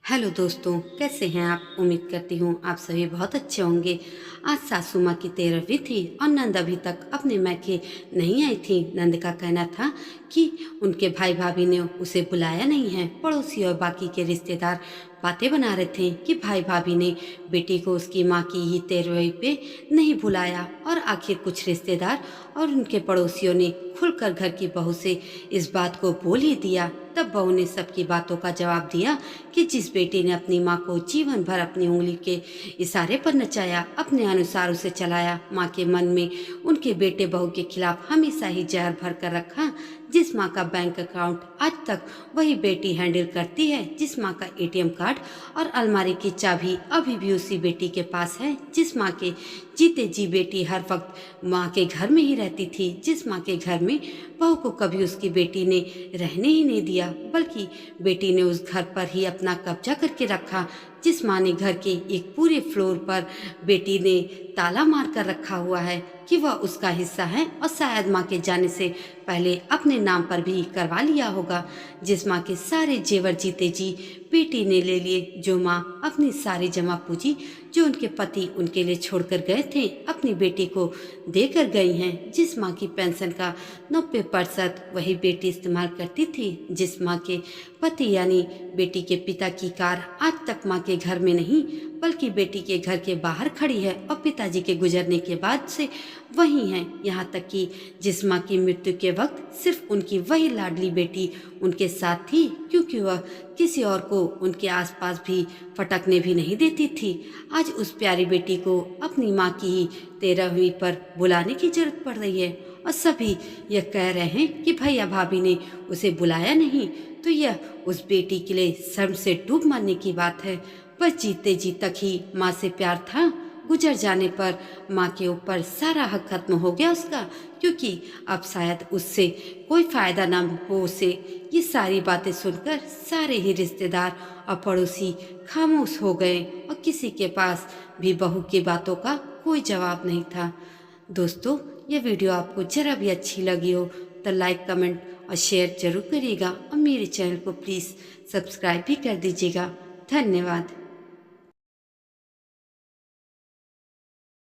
Hello दोस्तों, कैसे हैं आप। उम्मीद करती हूँ आप सभी बहुत अच्छे होंगे। आज सासू माँ की 13वीं थी और नंद अभी तक अपने मैके नहीं आई थी। नंद का कहना था कि उनके भाई भाभी ने उसे बुलाया नहीं है। पड़ोसी और बाकी के रिश्तेदार बातें बना रहे थे कि भाई भाभी ने बेटी को उसकी माँ की ही 13वीं पे नहीं बुलाया। और आखिर कुछ रिश्तेदार और उनके पड़ोसियों ने खुलकर घर की बहू से इस बात को बोल ही दिया। तब बहू ने सबकी बातों का जवाब दिया कि जिस बेटे ने अपनी माँ को जीवन भर अपनी उंगली के इशारे पर नचाया, अपने अनुसार उसे चलाया, माँ के मन में उनके बेटे बहू के खिलाफ हमेशा ही जहर भर कर रखा, जिस माँ का बैंक अकाउंट आज तक वही बेटी हैंडल करती है, जिस माँ का एटीएम कार्ड और अलमारी की चाबी अभी भी उसी बेटी के पास है, जिस माँ के जीते जी बेटी हर वक्त माँ के घर में ही रहती थी, जिस माँ के घर में बहू को कभी उसकी बेटी ने रहने ही नहीं दिया, बल्कि बेटी ने उस घर पर ही अपना कब्जा करके रखा, जिस माँ ने घर के एक पूरे फ्लोर पर बेटी ने ताला मार कर रखा हुआ है कि वह उसका हिस्सा है और शायद माँ के जाने से पहले अपने नाम पर भी करवा लिया होगा, जिस माँ के सारे जेवर जीते जी बेटी ने ले लिए, जो माँ अपनी सारी जमा पूंजी जो उनके पति उनके लिए छोड़कर गए थे अपनी बेटी को देकर गई हैं, जिस माँ की पेंशन का 90% वही बेटी इस्तेमाल करती थी, जिस माँ के पति यानी बेटी के पिता की कार आज तक माँ के घर में नहीं बल्कि बेटी के घर के बाहर खड़ी है और पिताजी के गुजरने के बाद से वही है। यहाँ तक कि जिस माँ की मृत्यु के वक्त सिर्फ उनकी वही लाडली बेटी उनके साथ थी, क्योंकि वह किसी और को उनके आसपास भी फटकने भी नहीं देती थी। आज उस प्यारी बेटी को अपनी माँ की ही 13वीं पर बुलाने की जरूरत पड़ रही है और सभी यह कह रहे हैं कि भैया भाभी ने उसे बुलाया नहीं, तो यह उस बेटी के लिए शर्म से डूब मरने की बात है। बस जीते जी तक ही माँ से प्यार था, गुजर जाने पर माँ के ऊपर सारा हक खत्म हो गया उसका, क्योंकि अब शायद उससे कोई फायदा ना हो उसे। ये सारी बातें सुनकर सारे ही रिश्तेदार और पड़ोसी खामोश हो गए और किसी के पास भी बहू की बातों का कोई जवाब नहीं था। दोस्तों, ये वीडियो आपको जरा भी अच्छी लगी हो तो लाइक, कमेंट और शेयर जरूर करिएगा और मेरे चैनल को प्लीज़ सब्सक्राइब भी कर दीजिएगा। धन्यवाद।